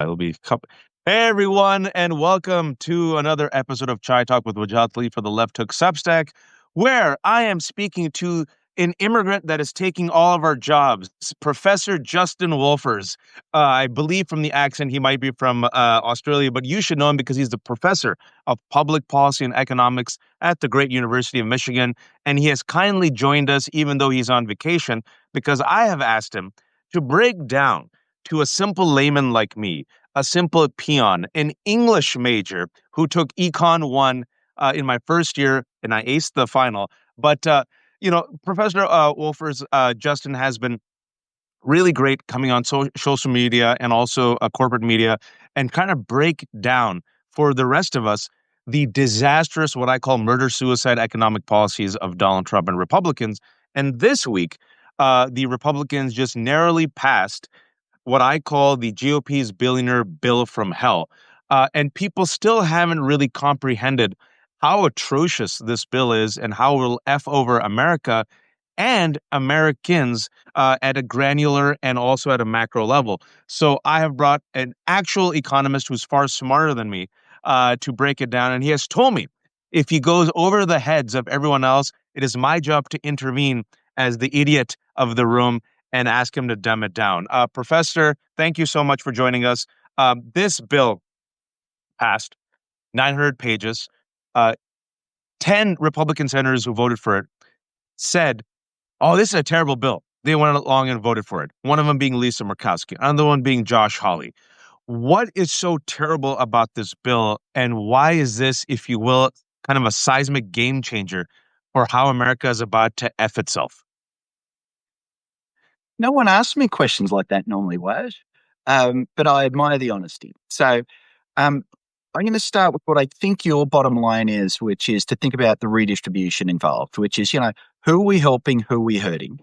I will be. Hey everyone, and welcome to another episode of Chai Talk with Wajatli for the Left Hook Substack, where I am speaking to an immigrant that is taking all of our jobs, Professor Justin Wolfers. I believe from the accent he might be from Australia, but you should know him because he's the professor of public policy and economics at the great University of Michigan, and he has kindly joined us even though he's on vacation because I have asked him to break down to a simple layman like me, a simple peon, an English major who took Econ 1 in my first year, and I aced the final. But, Professor Wolfers, Justin, has been really great coming on social media and also corporate media and kind of break down for the rest of us the disastrous, what I call murder-suicide economic policies of Donald Trump and Republicans. And this week, the Republicans just narrowly passed what I call the GOP's Billionaire Bill from hell. And people still haven't really comprehended how atrocious this bill is and how it will F over America and Americans at a granular and also at a macro level. So I have brought an actual economist who's far smarter than me to break it down. And he has told me if he goes over the heads of everyone else, it is my job to intervene as the idiot of the room and ask him to dumb it down. Professor, thank you so much for joining us. This bill passed 900 pages. Uh, 10 Republican senators who voted for it said, oh, this is a terrible bill. They went along and voted for it. One of them being Lisa Murkowski, another one being Josh Hawley. What is so terrible about this bill, and why is this, if you will, kind of a seismic game changer for how America is about to F itself? No one asks me questions like that normally, Waj, but I admire the honesty. So I'm going to start with what I think your bottom line is, which is to think about the redistribution involved, which is, who are we helping, who are we hurting?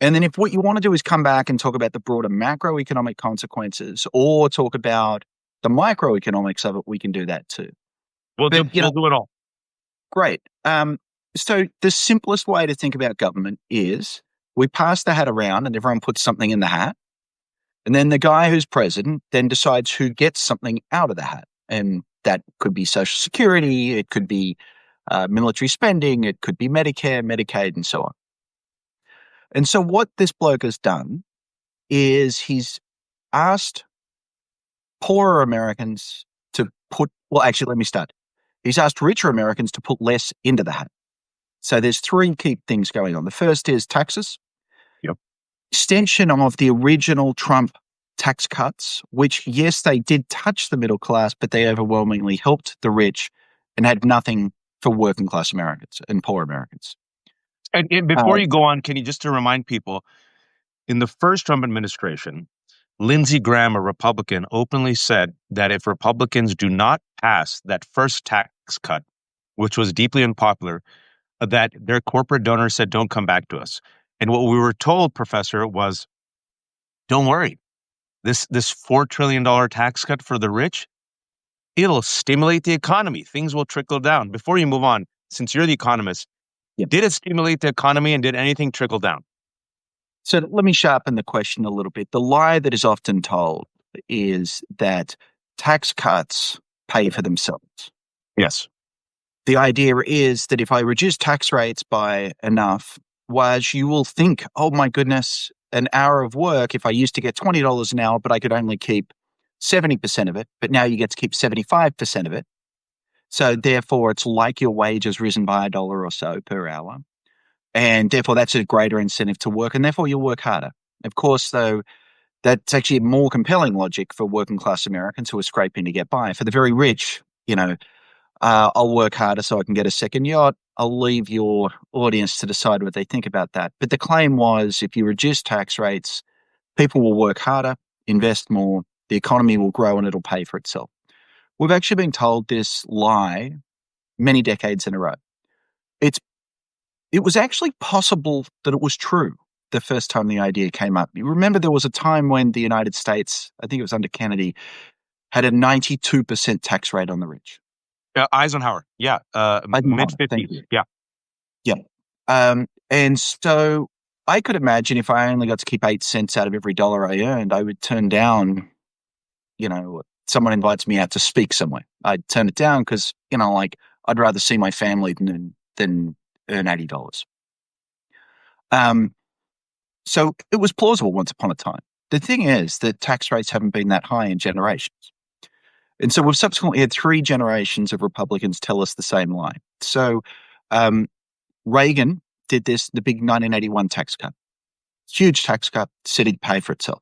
And then if what you want to do is come back and talk about the broader macroeconomic consequences or talk about the microeconomics of it, we can do that too. We'll do it all. Great. So the simplest way to think about government is we pass the hat around and everyone puts something in the hat. And then the guy who's president then decides who gets something out of the hat. And that could be Social Security, it could be military spending, it could be Medicare, Medicaid, and so on. And so what this bloke has done is he's asked poorer Americans to let me start. He's asked richer Americans to put less into the hat. So there's three key things going on. The first is taxes. Yep. Extension of the original Trump tax cuts, which, yes, they did touch the middle class, but they overwhelmingly helped the rich and had nothing for working class Americans and poor Americans. And before you go on, can you just to remind people, in the first Trump administration, Lindsey Graham, a Republican, openly said that if Republicans do not pass that first tax cut, which was deeply unpopular, that their corporate donors said, don't come back to us. And what we were told, Professor, was, don't worry, this $4 trillion tax cut for the rich, it'll stimulate the economy. Things will trickle down. Before you move on, since you're the economist, did it stimulate the economy and did anything trickle down? So let me sharpen the question a little bit. The lie that is often told is that tax cuts pay for themselves. Yes. The idea is that if I reduce tax rates by enough, Waj, you will think, oh my goodness, an hour of work, if I used to get $20 an hour, but I could only keep 70% of it, but now you get to keep 75% of it. So therefore, it's like your wage has risen by $1 or so per hour. And therefore, that's a greater incentive to work, and therefore you'll work harder. Of course, though, that's actually a more compelling logic for working class Americans who are scraping to get by. For the very rich, I'll work harder so I can get a second yacht. I'll leave your audience to decide what they think about that. But the claim was if you reduce tax rates, people will work harder, invest more, the economy will grow, and it'll pay for itself. We've actually been told this lie many decades in a row. It was actually possible that it was true the first time the idea came up. You remember there was a time when the United States, I think it was under Kennedy, had a 92% tax rate on the rich. Eisenhower, yeah. Mid-50s, yeah. Yeah. And so I could imagine if I only got to keep 8 cents out of every dollar I earned, I would turn down someone invites me out to speak somewhere. I'd turn it down because, I'd rather see my family than earn $80. So it was plausible once upon a time. The thing is that tax rates haven't been that high in generations. And so we've subsequently had 3 generations of Republicans tell us the same lie. So Reagan did the big 1981 tax cut. Huge tax cut, said it'd pay for itself.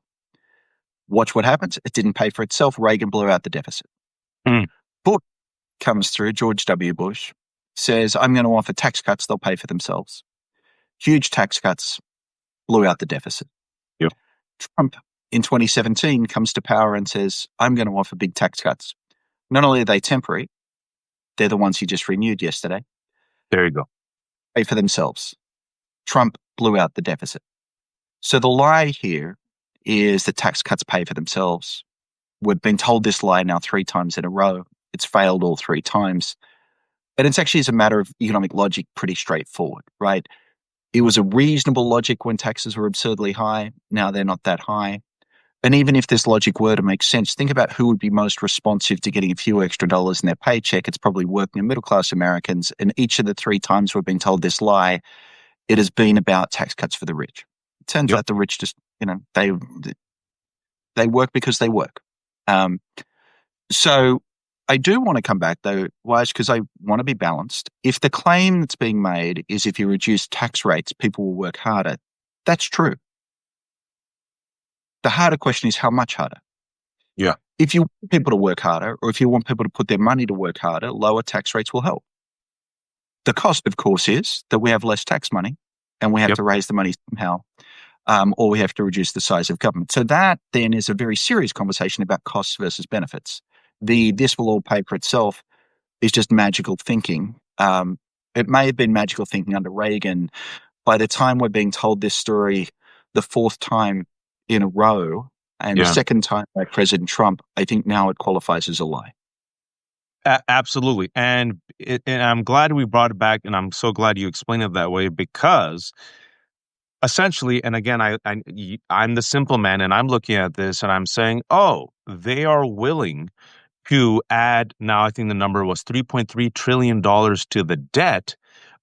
Watch what happens. It didn't pay for itself. Reagan blew out the deficit. Bush comes through, George W. Bush, says, I'm going to offer tax cuts. They'll pay for themselves. Huge tax cuts, blew out the deficit. Yep. Trump in 2017 comes to power and says, I'm going to offer big tax cuts. Not only are they temporary, they're the ones he just renewed yesterday. There you go. Pay for themselves. Trump blew out the deficit. So the lie here is that tax cuts pay for themselves. We've been told this lie now 3 times in a row. It's failed all 3 times. And it's actually, as a matter of economic logic, pretty straightforward, right? It was a reasonable logic when taxes were absurdly high. Now they're not that high. And even if this logic were to make sense, think about who would be most responsive to getting a few extra dollars in their paycheck. It's probably working and middle-class Americans. And each of the 3 times we've been told this lie, it has been about tax cuts for the rich. It turns out the rich just, they work because they work. So I do want to come back, though, Wise, because I want to be balanced. If the claim that's being made is if you reduce tax rates, people will work harder, that's true. The harder question is how much harder. Yeah. If you want people to work harder, or if you want people to put their money to work harder, lower tax rates will help. The cost, of course, is that we have less tax money and we have to raise the money somehow, or we have to reduce the size of government. So that then is a very serious conversation about costs versus benefits. This will all pay for itself is just magical thinking. It may have been magical thinking under Reagan. By the time we're being told this story the 4th time in a row and the 2nd time by President Trump, I think now it qualifies as a lie. Absolutely. And I'm glad we brought it back, and I'm so glad you explained it that way, because essentially, and again, I'm the simple man, and I'm looking at this and I'm saying, oh, they are willing to add, now I think the number was $3.3 trillion to the debt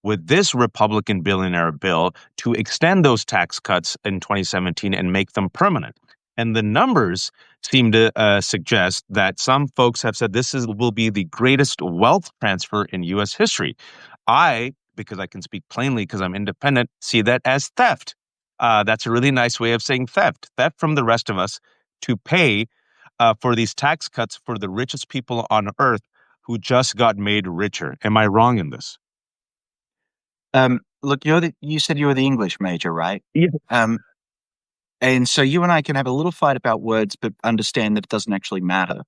with this Republican billionaire bill to extend those tax cuts in 2017 and make them permanent. And the numbers seem to suggest that some folks have said will be the greatest wealth transfer in U.S. history. Because I can speak plainly because I'm independent, see that as theft. That's a really nice way of saying theft from the rest of us to pay for these tax cuts for the richest people on earth who just got made richer. Am I wrong in this? Look, you said you were the English major, right? Yeah. And so you and I can have a little fight about words, but understand that it doesn't actually matter.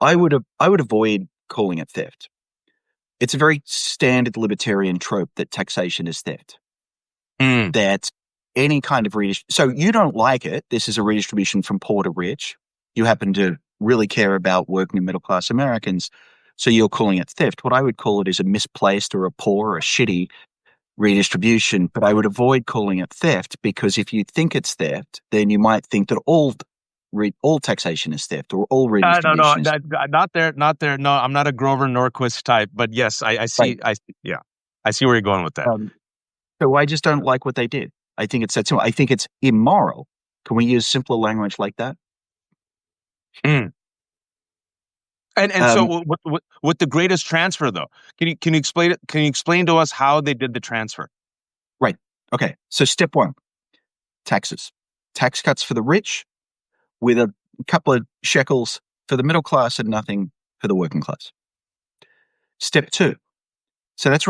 I would avoid calling it theft. It's a very standard libertarian trope that taxation is theft. That any kind of so you don't like it. This is a redistribution from poor to rich. You happen to really care about working and middle class Americans, so you're calling it theft. What I would call it is a misplaced or a poor or a shitty redistribution, but I would avoid calling it theft, because if you think it's theft, then you might think that all taxation is theft or all redistribution is not there. No, I'm not a Grover Norquist type, but yes, I see. Right. I see where you're going with that. So I just don't like what they did. I think it's that simple. I think it's immoral. Can we use simpler language like that? And so with the greatest transfer, though, can you explain it? Can you explain to us how they did the transfer? Right. Okay. So step 1, taxes, tax cuts for the rich, with a couple of shekels for the middle class and nothing for the working class. Step 2. So that's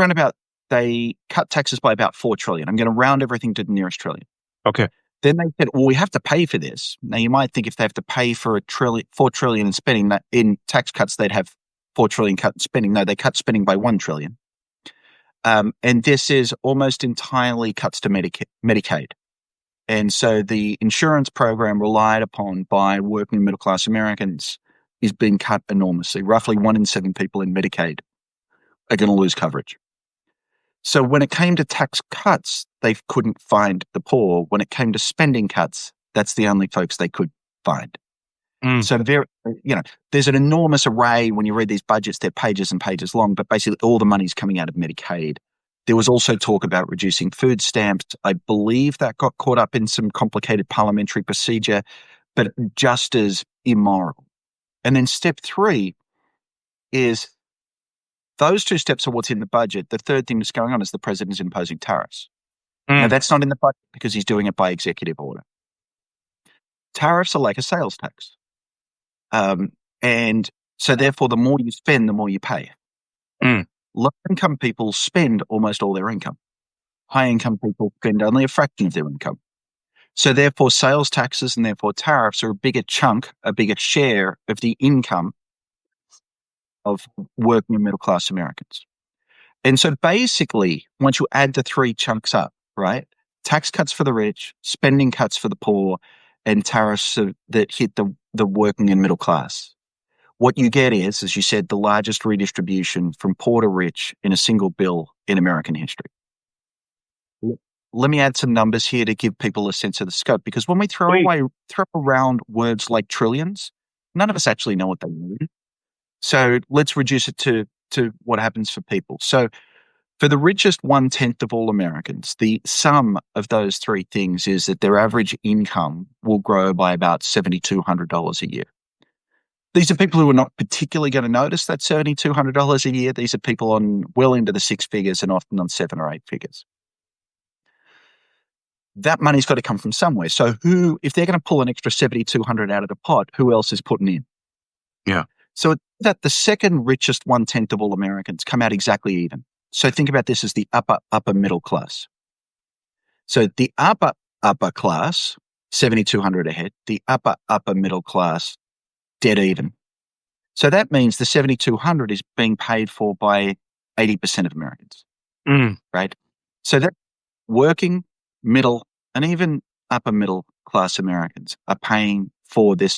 they cut taxes by about $4 trillion. I'm going to round everything to the nearest trillion. Okay. Then they said, well, we have to pay for this. Now, you might think if they have to pay for $4 trillion in spending, that in tax cuts, they'd have $4 trillion cut in spending. No, they cut spending by $1 trillion. And this is almost entirely cuts to Medicaid. And so the insurance program relied upon by working middle-class Americans is being cut enormously. Roughly 1 in 7 people in Medicaid are going to lose coverage. So when it came to tax cuts, they couldn't find the poor. When it came to spending cuts, that's the only folks they could find. So very, there's an enormous array when you read these budgets, they're pages and pages long, but basically all the money's coming out of Medicaid. There was also talk about reducing food stamps. I believe that got caught up in some complicated parliamentary procedure, but just as immoral. And then step 3 is those 2 steps are what's in the budget. The third thing that's going on is the president's imposing tariffs. Now, that's not in the budget because he's doing it by executive order. Tariffs are like a sales tax. And so therefore, the more you spend, the more you pay. Low-income people spend almost all their income. High-income people spend only a fraction of their income. So therefore, sales taxes and therefore tariffs are a bigger chunk, a bigger share of the income of working and middle-class Americans. And so basically, once you add the 3 chunks up, right, tax cuts for the rich, spending cuts for the poor, and tariffs that hit the working and middle class, what you get is, as you said, the largest redistribution from poor to rich in a single bill in American history. Let me add some numbers here to give people a sense of the scope, because when we throw around words like trillions, none of us actually know what they mean. So let's reduce it to what happens for people. So for the richest 1/10 of all Americans, the sum of those 3 things is that their average income will grow by about $7,200 a year. These are people who are not particularly going to notice that $7,200 a year. These are people on well into the 6 figures and often on 7 or 8 figures. That money's got to come from somewhere. So if they're going to pull an extra $7,200 out of the pot, who else is putting in? Yeah. So that the second richest 1/10 of all Americans come out exactly even. So think about this as the upper middle class. So the upper class, $7,200 ahead, the upper middle class, dead even. So that means the $7,200 is being paid for by 80% of Americans, right? So that working, middle, and even upper middle class Americans are paying for this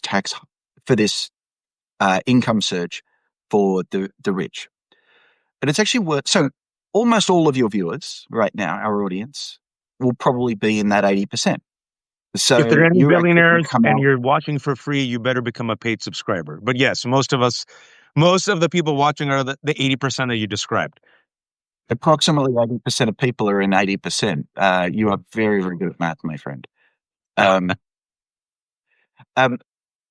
income surge for the rich. But it's actually so almost all of your viewers right now, our audience, will probably be in that 80%. So if there are any billionaires and out, you're watching for free, you better become a paid subscriber. But yes, most of the people watching are the 80% that you described. Approximately 80% of people are in 80%. You are very, very good at math, my friend.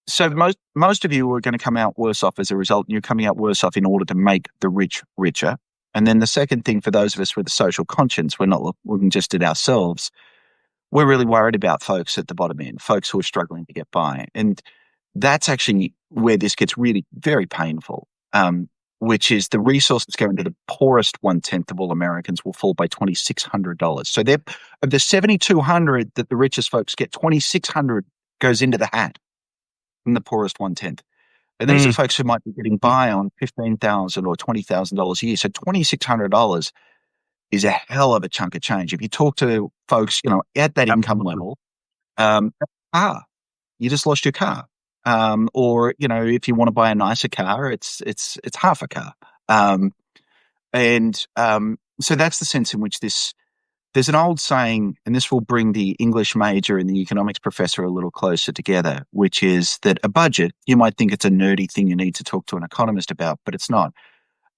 So most of you are going to come out worse off as a result. You're coming out worse off in order to make the rich richer. And then the second thing, for those of us with a social conscience, we're not looking just at ourselves. We're really worried about folks at the bottom end, folks who are struggling to get by. And that's actually where this gets really very painful, which is the resources going to the poorest 1/10 of all Americans will fall by $2,600. So of the $7,200 that the richest folks get, $2,600 goes into the hat from the poorest 1/10. And these are folks who might be getting by on $15,000 or $20,000 a year. So $2,600 is a hell of a chunk of change. If you talk to folks, at that income level, you just lost your car. Or, if you want to buy a nicer car, it's half a car. So that's the sense in which there's an old saying, and this will bring the English major and the economics professor a little closer together, which is that a budget, you might think it's a nerdy thing you need to talk to an economist about, but it's not.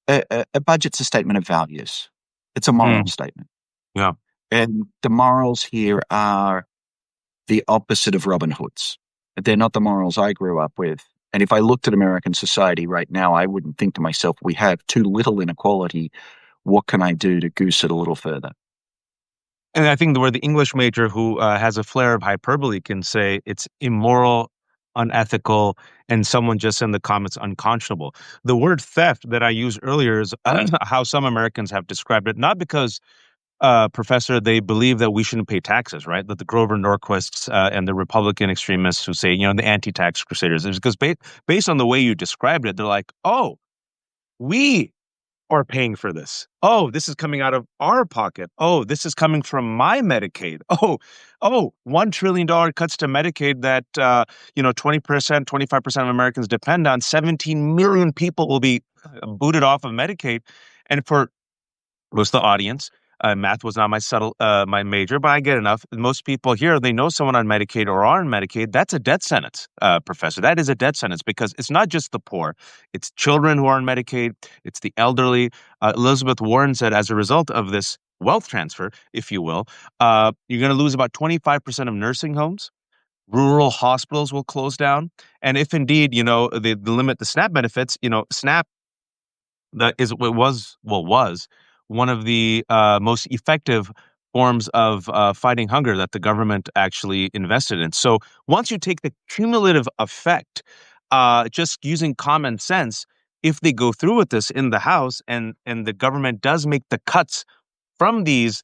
A budget's a statement of values. It's a moral statement. Yeah. And the morals here are the opposite of Robin Hood's. They're not the morals I grew up with. And if I looked at American society right now, I wouldn't think to myself, we have too little inequality. What can I do to goose it a little further? And I think where the English major who has a flair of hyperbole can say it's immoral, unethical, and someone just in the comments unconscionable. The word theft that I used earlier is how some Americans have described it, not because, Professor, they believe that we shouldn't pay taxes, right? That the Grover Norquists and the Republican extremists who say, the anti-tax crusaders, is because based on the way you described it, they're like, oh, we are paying for this. Oh, this is coming out of our pocket. Oh, this is coming from my Medicaid. Oh, $1 trillion cuts to Medicaid that, 20%, 25% of Americans depend on. 17 million people will be booted off of Medicaid. And for most of the audience, Math was not my major, but I get enough. Most people here, they know someone on Medicaid or are on Medicaid. That's a death sentence, Professor. That is a death sentence because it's not just the poor. It's children who are on Medicaid. It's the elderly. Elizabeth Warren said as a result of this wealth transfer, if you will, you're going to lose about 25% of nursing homes. Rural hospitals will close down. And if indeed, they limit the SNAP benefits, SNAP that is what was one of the most effective forms of fighting hunger that the government actually invested in. So once you take the cumulative effect, just using common sense, if they go through with this in the House and the government does make the cuts from these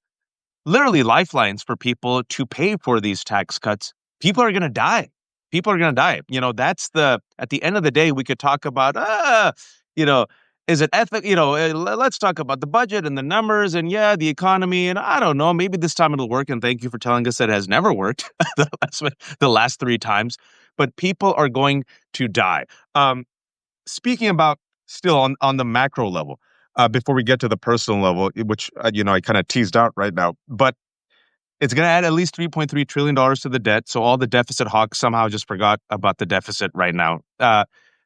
literally lifelines for people to pay for these tax cuts, people are going to die. People are going to die. At the end of the day, we could talk about, you know, is it ethical? Let's talk about the budget and the numbers and the economy. And I don't know, maybe this time it'll work. And thank you for telling us that it has never worked the last three times. But people are going to die. Speaking about still on the macro level, before we get to the personal level, which, I kind of teased out right now, but it's going to add at least $3.3 trillion to the debt. So all the deficit hawks somehow just forgot about the deficit right now.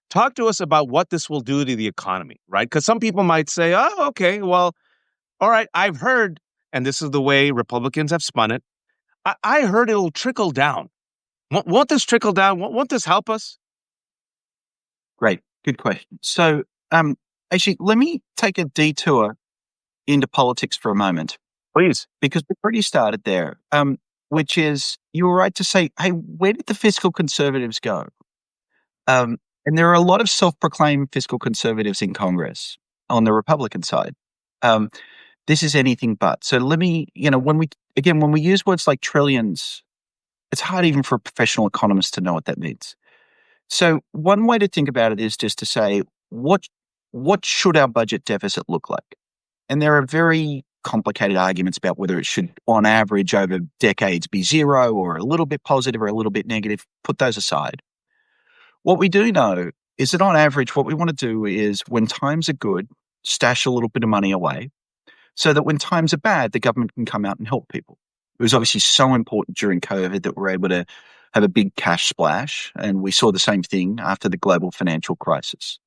Talk to us about what this will do to the economy, right? Because some people might say, oh, okay, well, all right, I've heard, and this is the way Republicans have spun it, I heard it'll trickle down. Won't this trickle down? Won't this help us? Great. Good question. So actually, let me take a detour into politics for a moment. Please. Because we've already started there, which is, you were right to say, hey, where did the fiscal conservatives go? And there are a lot of self-proclaimed fiscal conservatives in Congress on the Republican side. This is anything but. So let me, when we use words like trillions, it's hard even for a professional economist to know what that means. So one way to think about it is just to say, what should our budget deficit look like? And there are very complicated arguments about whether it should, on average, over decades be zero or a little bit positive or a little bit negative. Put those aside. What we do know is that on average, what we want to do is when times are good, stash a little bit of money away so that when times are bad, the government can come out and help people. It was obviously so important during COVID that we're able to have a big cash splash. And we saw the same thing after the global financial crisis.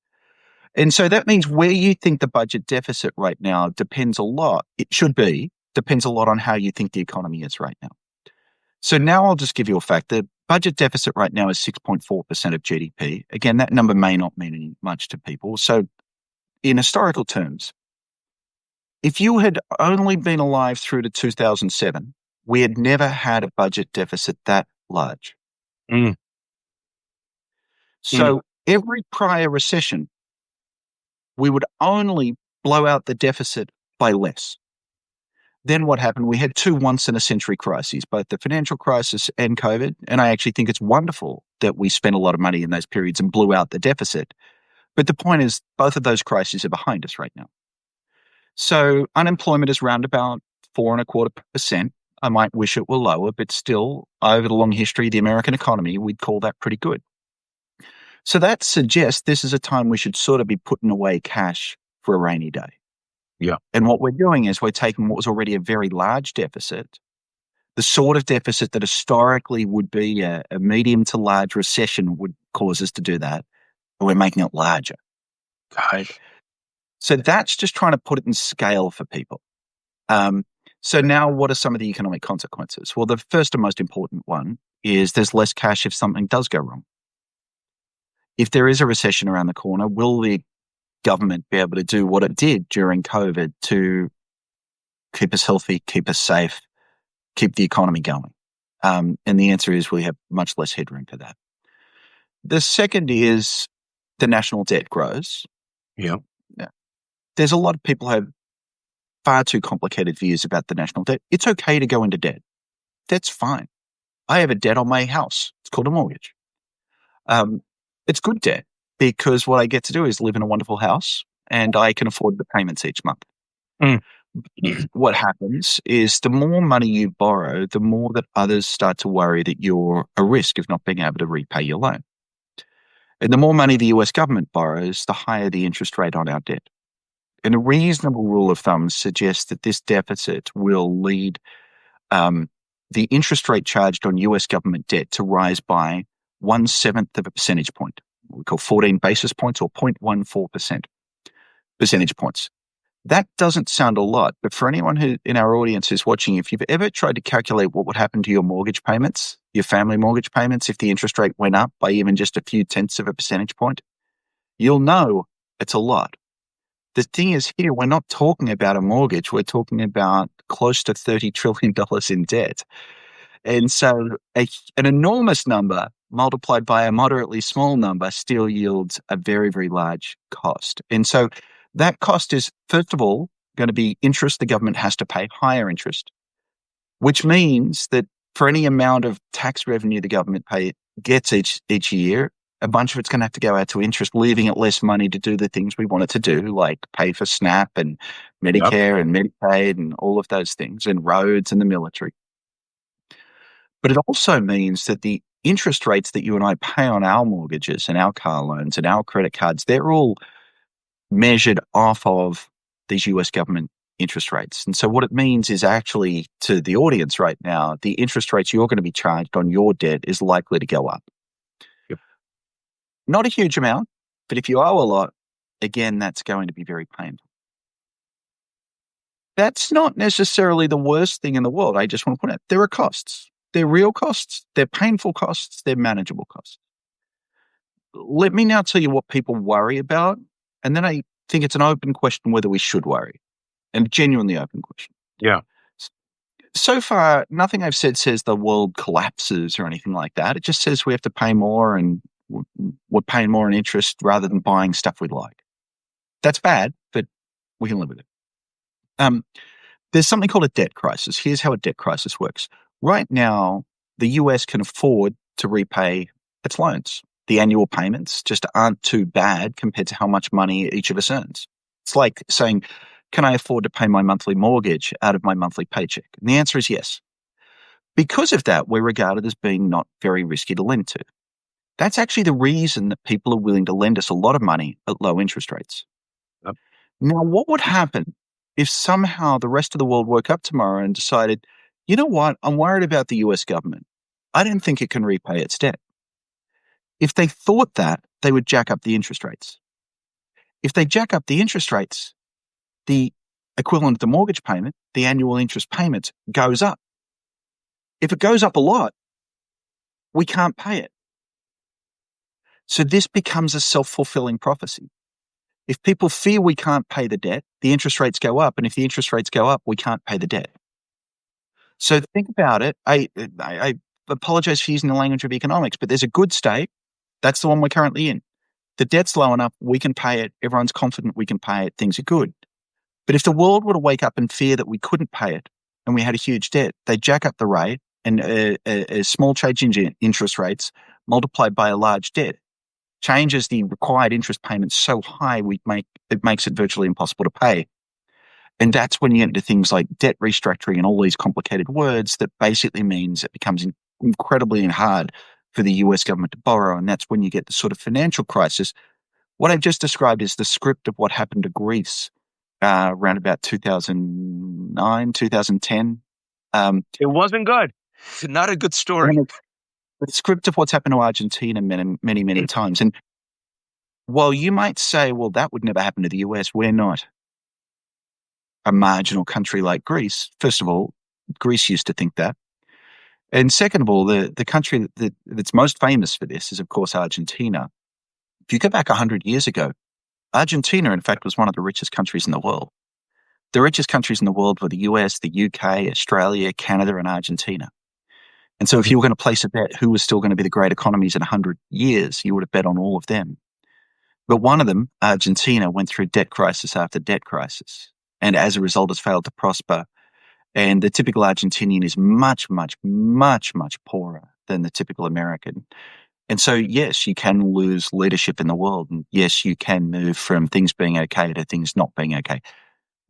And so that means where you think the budget deficit right now depends a lot. It should be, depends a lot on how you think the economy is right now. So now I'll just give you a fact. The budget deficit right now is 6.4% of GDP. Again, that number may not mean much to people. So in historical terms, if you had only been alive through to 2007, we had never had a budget deficit that large. So every prior recession, we would only blow out the deficit by less. Then what happened? We had two once-in-a-century crises, both the financial crisis and COVID. And I actually think it's wonderful that we spent a lot of money in those periods and blew out the deficit. But the point is, both of those crises are behind us right now. So unemployment is round about 4.25%. I might wish it were lower, but still, over the long history of the American economy, we'd call that pretty good. So that suggests this is a time we should sort of be putting away cash for a rainy day. Yeah. And what we're doing is we're taking what was already a very large deficit, the sort of deficit that historically would be a medium to large recession would cause us to do that, and we're making it larger. Right. So that's just trying to put it in scale for people. So now what are some of the economic consequences? Well, the first and most important one is there's less cash if something does go wrong. If there is a recession around the corner, will the government be able to do what it did during COVID to keep us healthy, keep us safe, keep the economy going? And the answer is we have much less headroom for that. The second is the national debt grows. Yeah. There's a lot of people who have far too complicated views about the national debt. It's okay to go into debt. That's fine. I have a debt on my house. It's called a mortgage. It's good debt because what I get to do is live in a wonderful house and I can afford the payments each month. What happens is the more money you borrow, the more that others start to worry that you're a risk of not being able to repay your loan. And the more money the US government borrows, the higher the interest rate on our debt. And a reasonable rule of thumb suggests that this deficit will lead the interest rate charged on US government debt to rise by 1/7 of a percentage point. We call 14 basis points or 0.14% percentage points. That doesn't sound a lot, but for anyone who in our audience is watching, if you've ever tried to calculate what would happen to your mortgage payments, your family mortgage payments, if the interest rate went up by even just a few tenths of a percentage point, you'll know it's a lot. The thing is here, we're not talking about a mortgage. We're talking about close to $30 trillion in debt. And so an enormous number multiplied by a moderately small number still yields a very, very large cost. And so that cost is, first of all, going to be interest the government has to pay, higher interest, which means that for any amount of tax revenue the government gets each year, a bunch of it's going to have to go out to interest, leaving it less money to do the things we want it to do, like pay for SNAP and Medicare and Medicaid and all of those things, and roads and the military. But it also means that the interest rates that you and I pay on our mortgages and our car loans and our credit cards, they're all measured off of these US government interest rates. And so what it means is actually, to the audience right now, the interest rates you're going to be charged on your debt is likely to go up. Yep. Not a huge amount, but if you owe a lot, again, that's going to be very painful. That's not necessarily the worst thing in the world. I just want to point out there are costs. They're real costs. They're painful costs. They're manageable costs. Let me now tell you what people worry about. And then I think it's an open question whether we should worry, and a genuinely open question. Yeah. So far, nothing I've said says the world collapses or anything like that. It just says we have to pay more and we're paying more in interest rather than buying stuff we like. That's bad, but we can live with it. There's something called a debt crisis. Here's how a debt crisis works. Right now, the US can afford to repay its loans. The annual payments just aren't too bad compared to how much money each of us earns. It's like saying, can I afford to pay my monthly mortgage out of my monthly paycheck? And the answer is yes. Because of that, we're regarded as being not very risky to lend to. That's actually the reason that people are willing to lend us a lot of money at low interest rates. Yep. Now, what would happen if somehow the rest of the world woke up tomorrow and decided, you know what, I'm worried about the US government. I don't think it can repay its debt. If they thought that, they would jack up the interest rates. If they jack up the interest rates, the equivalent of the mortgage payment, the annual interest payment, goes up. If it goes up a lot, we can't pay it. So this becomes a self-fulfilling prophecy. If people fear we can't pay the debt, the interest rates go up. And if the interest rates go up, we can't pay the debt. So think about it. I apologize for using the language of economics, but there's a good state. That's the one we're currently in. The debt's low enough, we can pay it. Everyone's confident we can pay it. Things are good. But if the world were to wake up and fear that we couldn't pay it and we had a huge debt, they'd jack up the rate, and a small change in interest rates multiplied by a large debt changes the required interest payments so high it makes it virtually impossible to pay. And that's when you get into things like debt restructuring and all these complicated words that basically means it becomes incredibly hard for the US government to borrow. And that's when you get the sort of financial crisis. What I've just described is the script of what happened to Greece around about 2009, 2010. It wasn't good. Not a good story. The script of what's happened to Argentina many, many, many times. And while you might say, well, that would never happen to the US, we're not a marginal country like Greece. First of all, Greece used to think that. And second of all, the country that's most famous for this is, of course, Argentina. If you go back 100 years ago, Argentina, in fact, was one of the richest countries in the world. The richest countries in the world were the US, the UK, Australia, Canada, and Argentina. And so if you were going to place a bet who was still going to be the great economies in 100 years, you would have bet on all of them. But one of them, Argentina, went through debt crisis after debt crisis, and as a result has failed to prosper. And the typical Argentinian is much, much, much, much poorer than the typical American. And so, yes, you can lose leadership in the world. And yes, you can move from things being okay to things not being okay.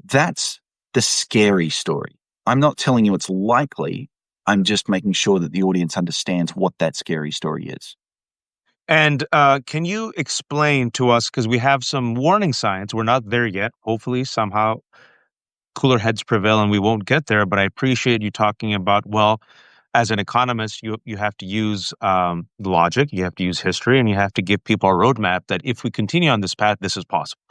That's the scary story. I'm not telling you it's likely. I'm just making sure that the audience understands what that scary story is. And can you explain to us, because we have some warning signs, we're not there yet. Hopefully, somehow cooler heads prevail and we won't get there. But I appreciate you talking about, well, as an economist, you have to use logic, you have to use history, and you have to give people a roadmap that if we continue on this path, this is possible.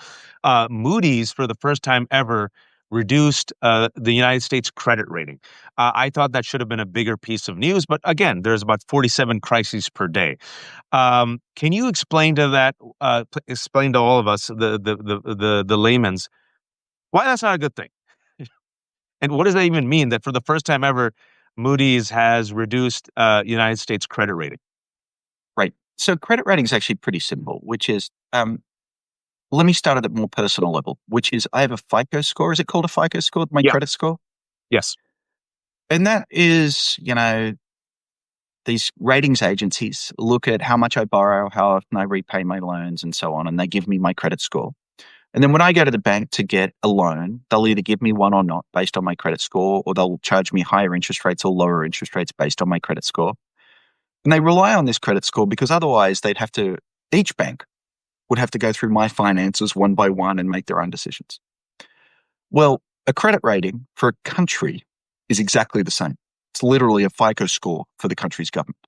Moody's, for the first time ever, reduced the United States credit rating. I thought that should have been a bigger piece of news, but again, there's about 47 crises per day. Can you explain to that? Explain to all of us, the layman's, why that's not a good thing, and what does that even mean? That for the first time ever, Moody's has reduced United States credit rating. Right. So credit rating is actually pretty simple, which is, let me start at a more personal level, which is I have a FICO score. Is it called a FICO score? My credit score? Yes. And that is, these ratings agencies look at how much I borrow, how often I repay my loans, and so on, and they give me my credit score. And then when I go to the bank to get a loan, they'll either give me one or not based on my credit score, or they'll charge me higher interest rates or lower interest rates based on my credit score. And they rely on this credit score because otherwise each bank would have to go through my finances one by one and make their own decisions. Well, a credit rating for a country is exactly the same. It's literally a FICO score for the country's government.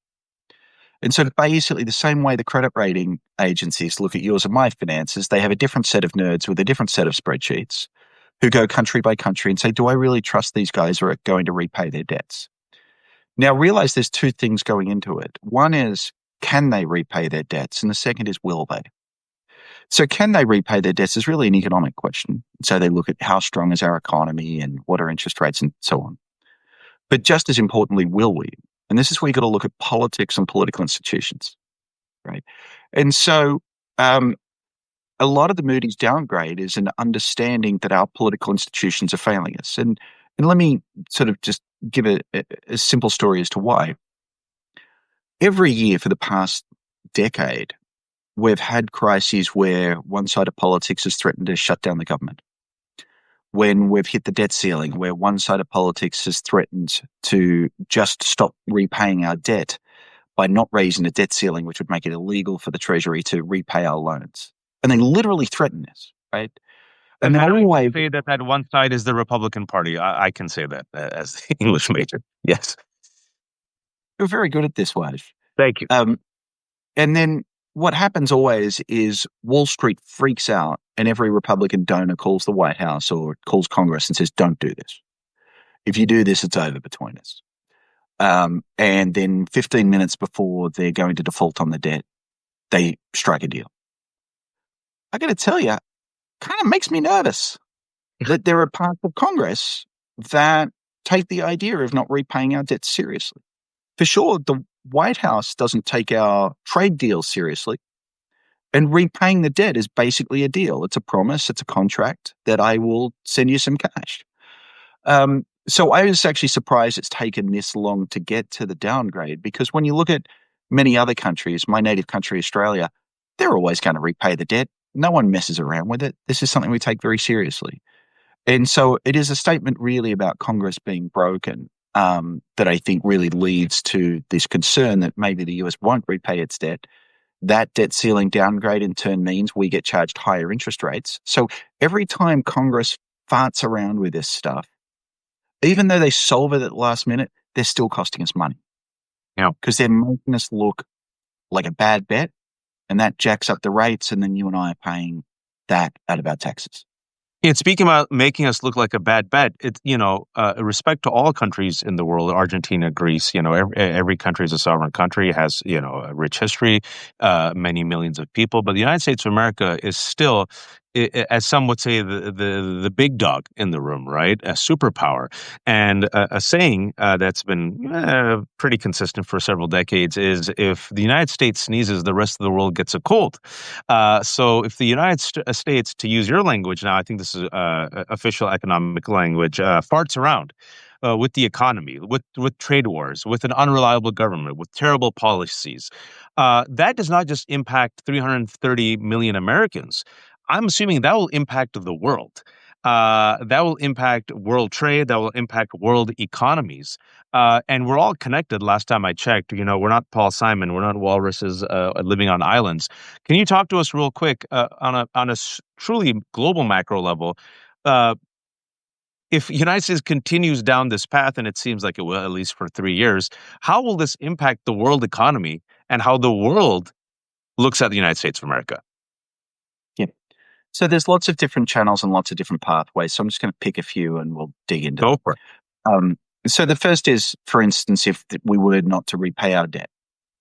And so basically the same way the credit rating agencies look at yours and my finances, they have a different set of nerds with a different set of spreadsheets who go country by country and say, do I really trust these guys are going to repay their debts? Now realize there's two things going into it. One is, can they repay their debts? And the second is, will they? So can they repay their debts is really an economic question. So they look at how strong is our economy and what are interest rates and so on. But just as importantly, will we? And this is where you've got to look at politics and political institutions, right? And so a lot of the Moody's downgrade is an understanding that our political institutions are failing us. And let me sort of just give a simple story as to why. Every year for the past decade, we've had crises where one side of politics has threatened to shut down the government. When we've hit the debt ceiling, where one side of politics has threatened to just stop repaying our debt by not raising the debt ceiling, which would make it illegal for the Treasury to repay our loans. And they literally threaten this, right? And then I say that one side is the Republican Party. I can say that as the English major. Yes. You're very good at this, Waj. Thank you. And then what happens always is Wall Street freaks out and every Republican donor calls the White House or calls Congress and says, don't do this. If you do this, it's over between us. And then 15 minutes before they're going to default on the debt, they strike a deal. I got to tell you, kind of makes me nervous that there are parts of Congress that take the idea of not repaying our debt seriously. For sure, the White House doesn't take our trade deals seriously. And repaying the debt is basically a deal. It's a promise. It's a contract that I will send you some cash. So I was actually surprised it's taken this long to get to the downgrade because when you look at many other countries, my native country, Australia, they're always going to repay the debt. No one messes around with it. This is something we take very seriously. And so it is a statement really about Congress being broken that I think really leads to this concern that maybe the US won't repay its debt. That debt ceiling downgrade in turn means we get charged higher interest rates. So every time Congress farts around with this stuff, even though they solve it at the last minute, they're still costing us money. Yeah. Because they're making us look like a bad bet, and that jacks up the rates, and then you and I are paying that out of our taxes. And speaking about making us look like a bad bet, it's, respect to all countries in the world, Argentina, Greece, every country is a sovereign country, has, a rich history, many millions of people. But the United States of America is still, as some would say, the big dog in the room, right? A superpower. And a saying that's been pretty consistent for several decades is if the United States sneezes, the rest of the world gets a cold. So if the United States, to use your language now, I think this is official economic language, farts around with the economy, with trade wars, with an unreliable government, with terrible policies, that does not just impact 330 million Americans. I'm assuming that will impact the world. that will impact world trade, that will impact world economies. And we're all connected. Last time I checked, we're not Paul Simon, we're not walruses living on islands. Can you talk to us real quick on a truly global macro level? Uh, if United States continues down this path, and it seems like it will at least for 3 years, how will this impact the world economy and how the world looks at the United States of America? Yeah. So there's lots of different channels and lots of different pathways. So I'm just going to pick a few and we'll dig into Go them. for it. So the first is, for instance, if we were not to repay our debt,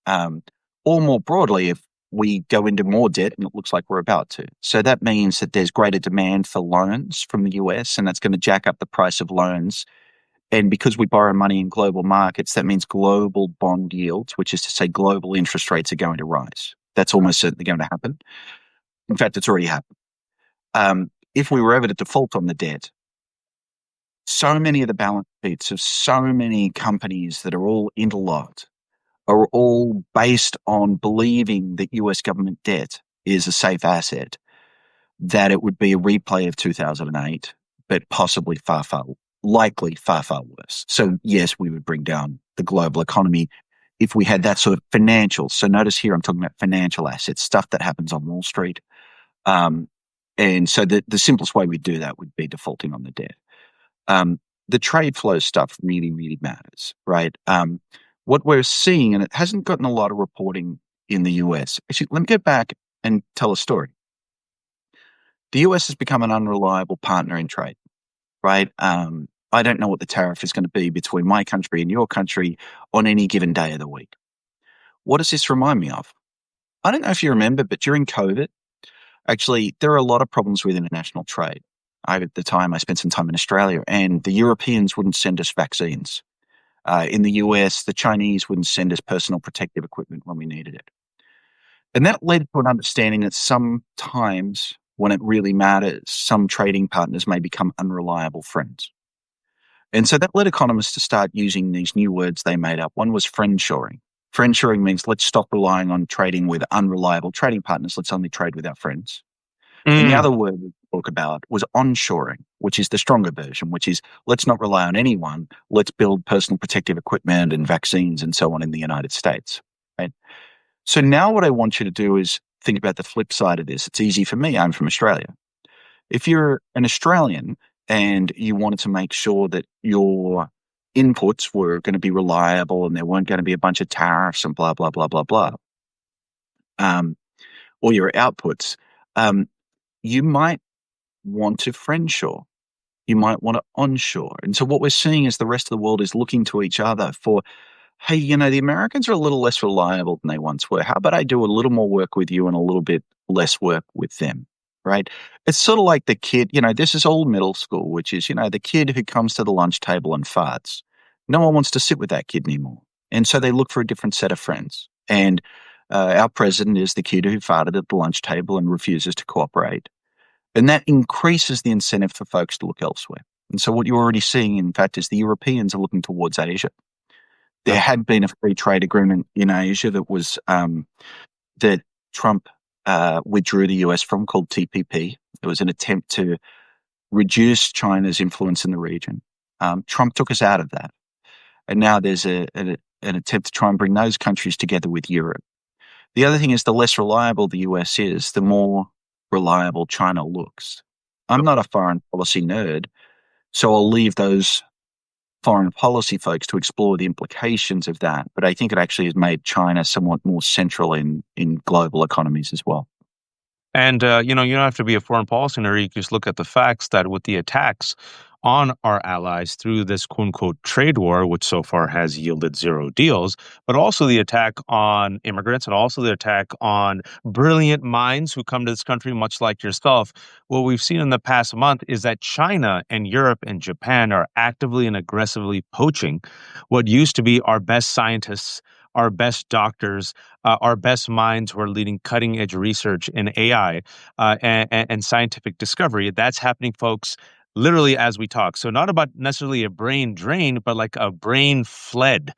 or more broadly, if we go into more debt, and it looks like we're about to. So that means that there's greater demand for loans from the US, and that's going to jack up the price of loans. And because we borrow money in global markets, that means global bond yields, which is to say global interest rates are going to rise. That's almost certainly going to happen. In fact, it's already happened. If we were ever to default on the debt, so many of the balance sheets of so many companies that are all interlocked are all based on believing that US government debt is a safe asset, that it would be a replay of 2008, but possibly likely far, far worse. So yes, we would bring down the global economy if we had that sort of financial. So notice here, I'm talking about financial assets, stuff that happens on Wall Street. And so the simplest way we do that would be defaulting on the debt. The trade flow stuff really, really matters, right? What we're seeing, and it hasn't gotten a lot of reporting in the US. Actually, let me go back and tell a story. The US has become an unreliable partner in trade, right? I don't know what the tariff is going to be between my country and your country on any given day of the week. What does this remind me of? I don't know if you remember, but during COVID, actually, there are a lot of problems with international trade. At the time, I spent some time in Australia, and the Europeans wouldn't send us vaccines. In the US, the Chinese wouldn't send us personal protective equipment when we needed it. And that led to an understanding that sometimes, when it really matters, some trading partners may become unreliable friends. And so that led economists to start using these new words they made up. One was friendshoring. Friendshoring means let's stop relying on trading with unreliable trading partners. Let's only trade with our friends. And the other word we talk about was onshoring, which is the stronger version, which is let's not rely on anyone. Let's build personal protective equipment and vaccines and so on in the United States. Right? So now what I want you to do is think about the flip side of this. It's easy for me. I'm from Australia. If you're an Australian and you wanted to make sure that your inputs were going to be reliable and there weren't going to be a bunch of tariffs and blah, blah, blah, blah, blah, or your outputs, you might want to friendshore. You might want to onshore. And so what we're seeing is the rest of the world is looking to each other for, hey, the Americans are a little less reliable than they once were. How about I do a little more work with you and a little bit less work with them, right? It's sort of like the kid, this is old middle school, which is, the kid who comes to the lunch table and farts. No one wants to sit with that kid anymore. And so they look for a different set of friends. And our president is the kid who farted at the lunch table and refuses to cooperate. And that increases the incentive for folks to look elsewhere. And so what you're already seeing, in fact, is the Europeans are looking towards Asia. There had been a free trade agreement in Asia that was that Trump withdrew the US from, called TPP. It was an attempt to reduce China's influence in the region. Trump took us out of that. And now there's an attempt to try and bring those countries together with Europe. The other thing is the less reliable the US is, the more reliable China looks. I'm not a foreign policy nerd, so I'll leave those foreign policy folks to explore the implications of that. But I think it actually has made China somewhat more central in global economies as well. And, you don't have to be a foreign policy nerd. You can just look at the facts that with the attacks on our allies through this quote unquote trade war, which so far has yielded zero deals, but also the attack on immigrants and also the attack on brilliant minds who come to this country, much like yourself. What we've seen in the past month is that China and Europe and Japan are actively and aggressively poaching what used to be our best scientists, our best doctors, our best minds who are leading cutting edge research in AI and scientific discovery. That's happening, folks, literally as we talk. So not about necessarily a brain drain, but like a brain fled.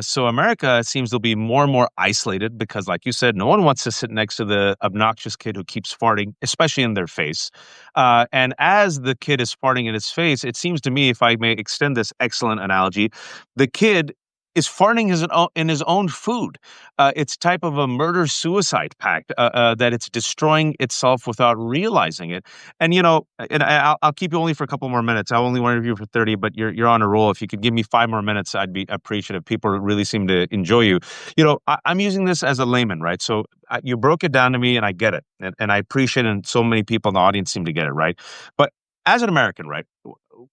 So America seems to be more and more isolated because, like you said, no one wants to sit next to the obnoxious kid who keeps farting, especially in their face. And as the kid is farting in his face, it seems to me, if I may extend this excellent analogy, the kid is farting in his own food. It's type of a murder-suicide pact that it's destroying itself without realizing it. And I'll keep you only for a couple more minutes. I only want to interview for 30, but you're on a roll. If you could give me 5 more minutes, I'd be appreciative. People really seem to enjoy you. I'm using this as a layman, right? So you broke it down to me, and I get it, and I appreciate it. And so many people in the audience seem to get it, right? But as an American, right,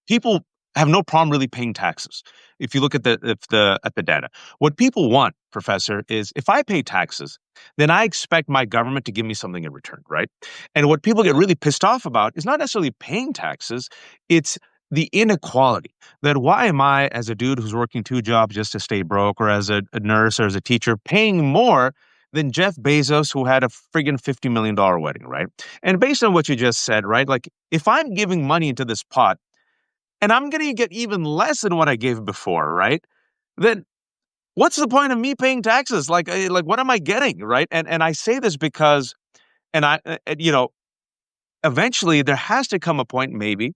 people have no problem really paying taxes. If you look at the data, what people want, Professor, is if I pay taxes, then I expect my government to give me something in return, right? And what people get really pissed off about is not necessarily paying taxes, it's the inequality. That why am I, as a dude who's working 2 jobs just to stay broke, or as a nurse or as a teacher, paying more than Jeff Bezos, who had a friggin' $50 million wedding, right? And based on what you just said, right, like if I'm giving money into this pot and I'm going to get even less than what I gave before, right? Then what's the point of me paying taxes? Like what am I getting, right? And I say this because, and I, eventually there has to come a point, maybe,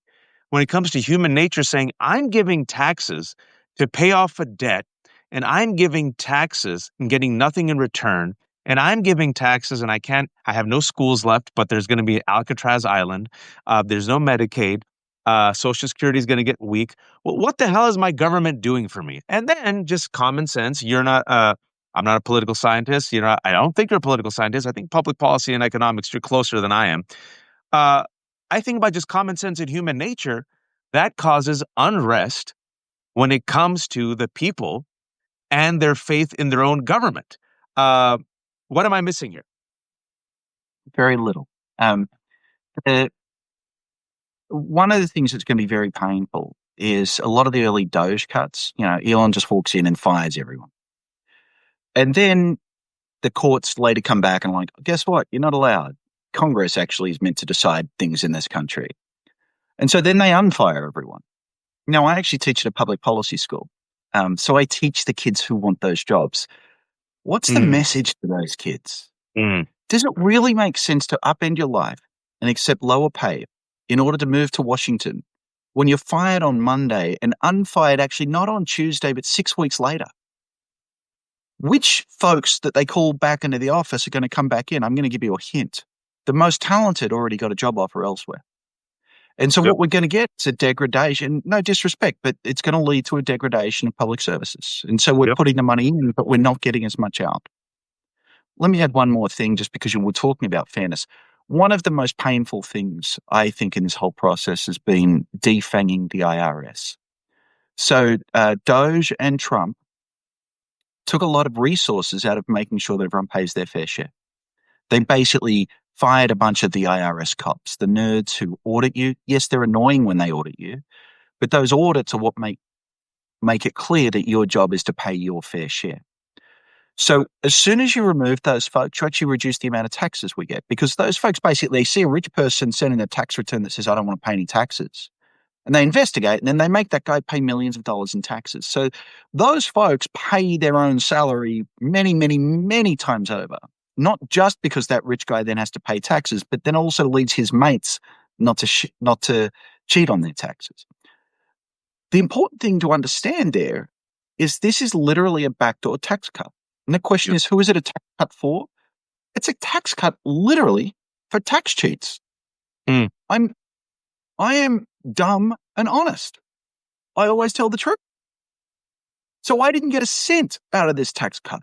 when it comes to human nature, saying I'm giving taxes to pay off a debt, and I'm giving taxes and getting nothing in return, and I'm giving taxes and I have no schools left, but there's going to be Alcatraz Island. There's no Medicaid. Social Security is going to get weak. Well, what the hell is my government doing for me? And then just common sense. I'm not a political scientist. I don't think you're a political scientist. I think public policy and economics, you're closer than I am. Uh, I think by just common sense and human nature, that causes unrest when it comes to the people and their faith in their own government. Uh, what am I missing here? Very little. Uh, One of the things that's going to be very painful is a lot of the early Doge cuts. Elon just walks in and fires everyone. And then the courts later come back and like, guess what? You're not allowed. Congress actually is meant to decide things in this country. And so then they unfire everyone. Now, I actually teach at a public policy school. So I teach the kids who want those jobs. What's the message to those kids? Does it really make sense to upend your life and accept lower pay in order to move to Washington when you're fired on Monday and unfired actually not on Tuesday, but 6 weeks later? Which folks that they call back into the office are going to come back in? I'm going to give you a hint. The most talented already got a job offer elsewhere. And so what we're going to get is a degradation, no disrespect, but it's going to lead to a degradation of public services. And so we're putting the money in, but we're not getting as much out. Let me add one more thing, just because you were talking about fairness. One of the most painful things, I think, in this whole process has been defanging the IRS. So Doge and Trump took a lot of resources out of making sure that everyone pays their fair share. They basically fired a bunch of the IRS cops, the nerds who audit you. Yes, they're annoying when they audit you, but those audits are what make it clear that your job is to pay your fair share. So as soon as you remove those folks, you actually reduce the amount of taxes we get, because those folks basically, they see a rich person sending a tax return that says, I don't want to pay any taxes. And they investigate, and then they make that guy pay millions of dollars in taxes. So those folks pay their own salary many, many, many times over, not just because that rich guy then has to pay taxes, but then also leads his mates not to cheat on their taxes. The important thing to understand there is this is literally a backdoor tax cut. And the question is, who is it a tax cut for? It's a tax cut literally for tax cheats. I am dumb and honest. I always tell the truth. So I didn't get a cent out of this tax cut.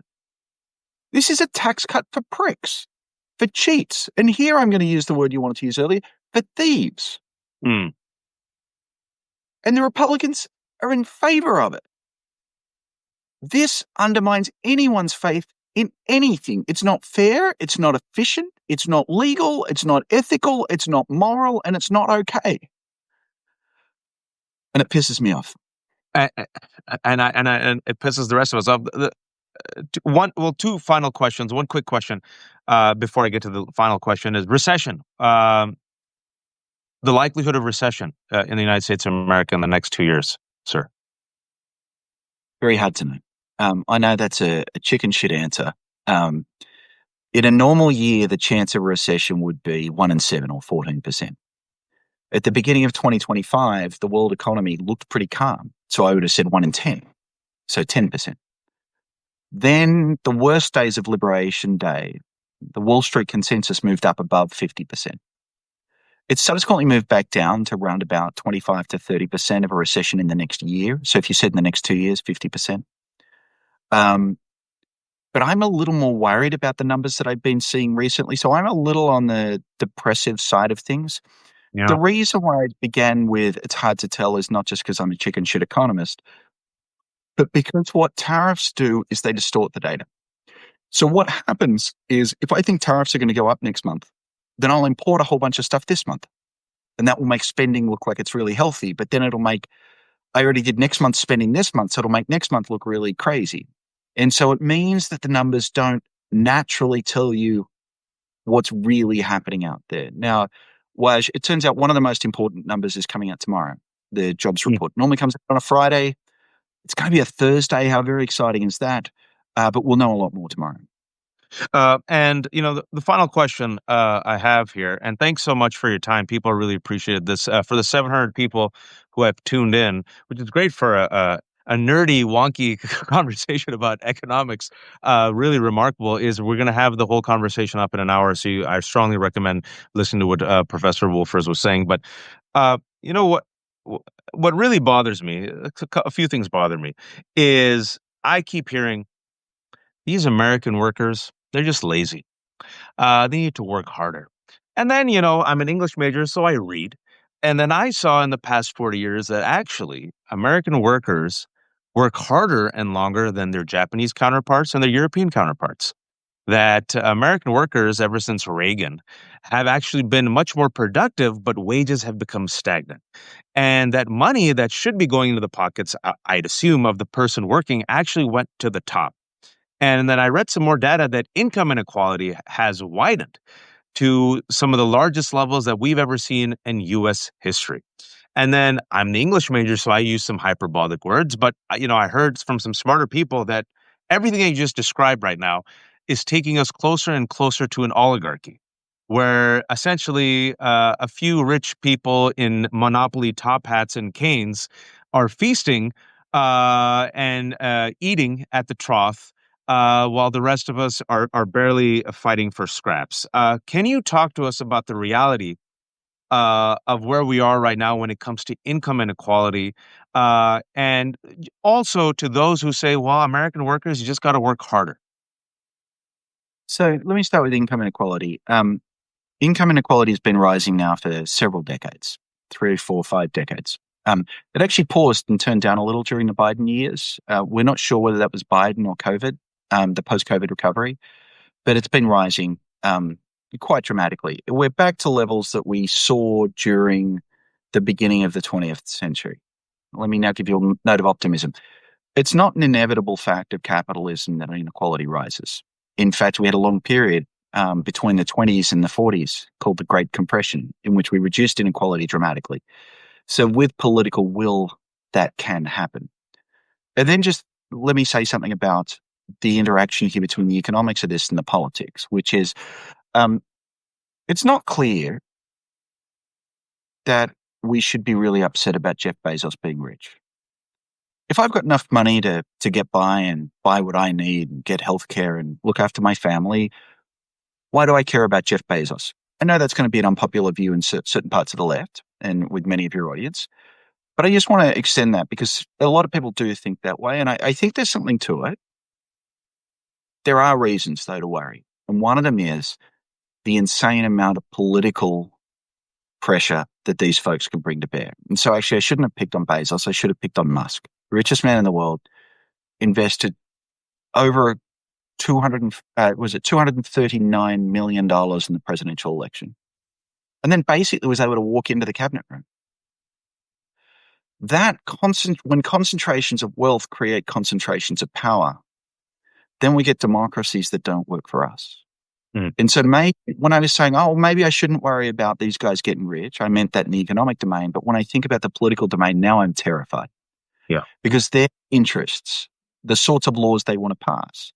This is a tax cut for pricks, for cheats. And here I'm going to use the word you wanted to use earlier, for thieves. And the Republicans are in favor of it. This undermines anyone's faith in anything. It's not fair. It's not efficient. It's not legal. It's not ethical. It's not moral. And it's not okay. And it pisses me off. And it pisses the rest of us off. Two final questions. One quick question before I get to the final question is recession. the likelihood of recession in the United States of America in the next 2 years, sir? Very hard to know. I know that's a chicken shit answer. Um, in a normal year, the chance of a recession would be 1 in 7 or 14%. At the beginning of 2025, the world economy looked pretty calm. So I would have said 1 in 10, so 10%. Then the worst days of Liberation Day, the Wall Street consensus moved up above 50%. It's subsequently moved back down to around about 25 to 30% of a recession in the next year. So if you said in the next 2 years, 50%. Um, but I'm a little more worried about the numbers that I've been seeing recently. So I'm a little on the depressive side of things. The Yeah. reason why I began with it's hard to tell is not just because I'm a chicken shit economist, but because what tariffs do is they distort the data. So what happens is if I think tariffs are going to go up next month, then I'll import a whole bunch of stuff this month. And that will make spending look like it's really healthy. But then it'll make, I already did next month's spending this month, so it'll make next month look really crazy. And so it means that the numbers don't naturally tell you what's really happening out there. Now, Waj, it turns out one of the most important numbers is coming out tomorrow. The jobs report normally comes out on a Friday. It's going to be a Thursday. How very exciting is that? But we'll know a lot more tomorrow. And the final question I have here, and thanks so much for your time. People really appreciated this. For the 700 people who have tuned in, which is great for a nerdy, wonky conversation about economics. Really remarkable is we're going to have the whole conversation up in an hour. So I strongly recommend listening to what Professor Wolfers was saying. But you know what? What really bothers me, a few things bother me, is I keep hearing these American workers, they're just lazy. They need to work harder. And then, I'm an English major, so I read. And then I saw in the past 40 years that actually American workers work harder and longer than their Japanese counterparts and their European counterparts. That American workers, ever since Reagan, have actually been much more productive, but wages have become stagnant. And that money that should be going into the pockets, I'd assume, of the person working actually went to the top. And then I read some more data that income inequality has widened to some of the largest levels that we've ever seen in US history. And then I'm the English major, so I use some hyperbolic words, but I heard from some smarter people that everything I just described right now is taking us closer and closer to an oligarchy, where essentially a few rich people in monopoly top hats and canes are feasting and eating at the trough while the rest of us are barely fighting for scraps. Can you talk to us about the reality of where we are right now when it comes to income inequality, and also to those who say, "Well, American workers, you just got to work harder." So let me start with income inequality. Income inequality has been rising now for several decades, 3, 4, 5 decades. It actually paused and turned down a little during the Biden years. We're not sure whether that was Biden or COVID, the post-COVID recovery, but it's been rising quite dramatically. We're back to levels that we saw during the beginning of the 20th century. Let me now give you a note of optimism. It's not an inevitable fact of capitalism that inequality rises. In fact, we had a long period between the 20s and the 40s called the Great Compression, in which we reduced inequality dramatically. So with political will, that can happen. And then just let me say something about the interaction here between the economics of this and the politics, which is it's not clear that we should be really upset about Jeff Bezos being rich. If I've got enough money to get by and buy what I need and get healthcare and look after my family, why do I care about Jeff Bezos? I know that's going to be an unpopular view in certain parts of the left and with many of your audience, but I just want to extend that because a lot of people do think that way, and I think there's something to it. There are reasons, though, to worry, and one of them is the insane amount of political pressure that these folks can bring to bear. And so actually, I shouldn't have picked on Bezos. I should have picked on Musk, the richest man in the world, invested over $239 million in the presidential election, and then basically was able to walk into the cabinet room. When concentrations of wealth create concentrations of power, then we get democracies that don't work for us. Mm. And so maybe when I was saying, oh, maybe I shouldn't worry about these guys getting rich, I meant that in the economic domain. But when I think about the political domain, now I'm terrified Yeah. because their interests, the sorts of laws they want to pass.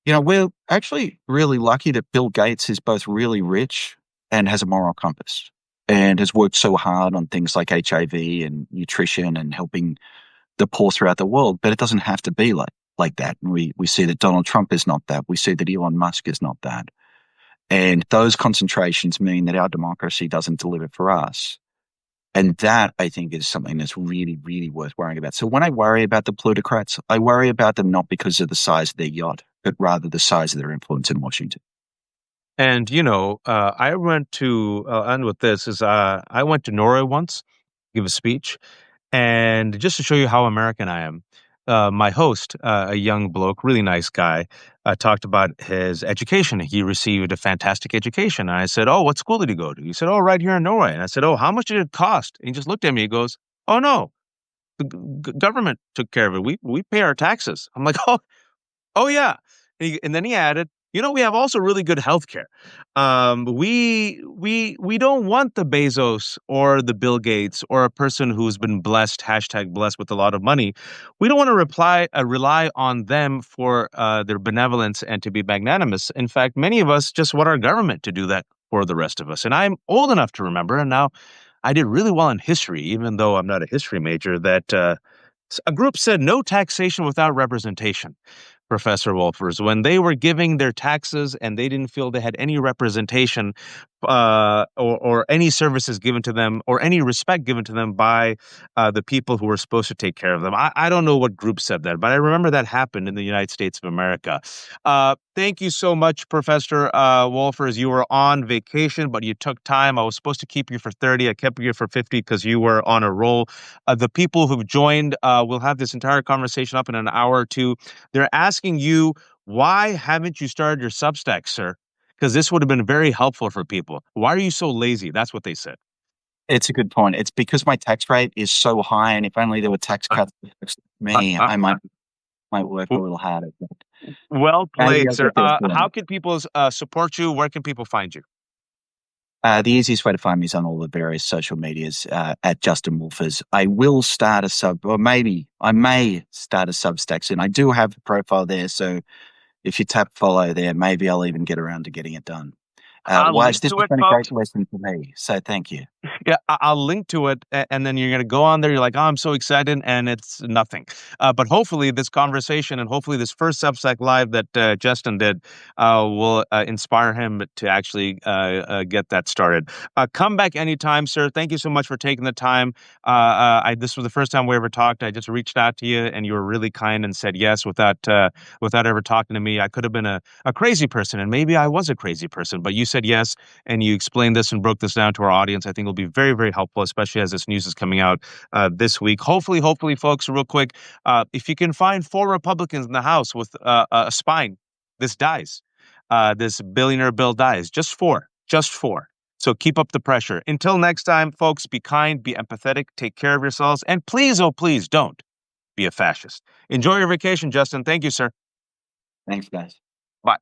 We're actually really lucky that Bill Gates is both really rich and has a moral compass and has worked so hard on things like HIV and nutrition and helping the poor throughout the world. But it doesn't have to be like that. And we see that Donald Trump is not that. We see that Elon Musk is not that. And those concentrations mean that our democracy doesn't deliver for us. And that, I think, is something that's really, really worth worrying about. So when I worry about the plutocrats, I worry about them not because of the size of their yacht, but rather the size of their influence in Washington. And I went to end with this is I went to Norway once, give a speech, and just to show you how American I am, my host, a young bloke, really nice guy, talked about his education. He received a fantastic education. And I said, "Oh, what school did he go to?" He said, "Oh, right here in Norway." And I said, "Oh, how much did it cost?" And he just looked at me. He goes, "Oh no, the government took care of it. We pay our taxes." I'm like, "Oh, oh yeah." And then he added, we have also really good healthcare. We don't want the Bezos or the Bill Gates or a person who's been blessed, hashtag blessed with a lot of money. We don't want to rely on them for their benevolence and to be magnanimous. In fact, many of us just want our government to do that for the rest of us. And I'm old enough to remember, and now I did really well in history, even though I'm not a history major, that a group said no taxation without representation. Professor Wolfers, when they were giving their taxes and they didn't feel they had any representation or any services given to them or any respect given to them by the people who were supposed to take care of them. I don't know what group said that, but I remember that happened in the United States of America. Thank you so much, Professor Wolfers. You were on vacation, but you took time. I was supposed to keep you for 30. I kept you for 50 because you were on a roll. The people who've joined, will have this entire conversation up in an hour or two. They're asking you, why haven't you started your Substack, sir? Because this would have been very helpful for people. Why are you so lazy? That's what they said. It's a good point. It's because my tax rate is so high, and if only there were tax cuts for me, I might work a little harder. But Well maybe played, I'll sir. get there How soon. can people support you? Where can people find you? The easiest way to find me is on all the various social medias at Justin Wolfers. I will start a or maybe I may start a Substack soon. I do have a profile there, so if you tap follow there, maybe I'll even get around to getting it done. I'll Waj, link this to has it, been a folks. great lesson for me, so thank you. Yeah, I'll link to it, and then you're going to go on there. You're like, "Oh, I'm so excited," and it's nothing. But hopefully, this conversation and hopefully this first Substack live that Justin did will inspire him to actually get that started. Come back anytime, sir. Thank you so much for taking the time. This was the first time we ever talked. I just reached out to you, and you were really kind and said yes without ever talking to me. I could have been a crazy person, and maybe I was a crazy person, but you said yes, and you explained this and broke this down to our audience. I think it'll be very, very helpful, especially as this news is coming out this week. Hopefully, folks, real quick, if you can find 4 Republicans in the House with a spine, this dies. This billionaire bill dies. Just 4. Just 4. So keep up the pressure. Until next time, folks, be kind, be empathetic, take care of yourselves, and please, oh, please don't be a fascist. Enjoy your vacation, Justin. Thank you, sir. Thanks, guys. Bye.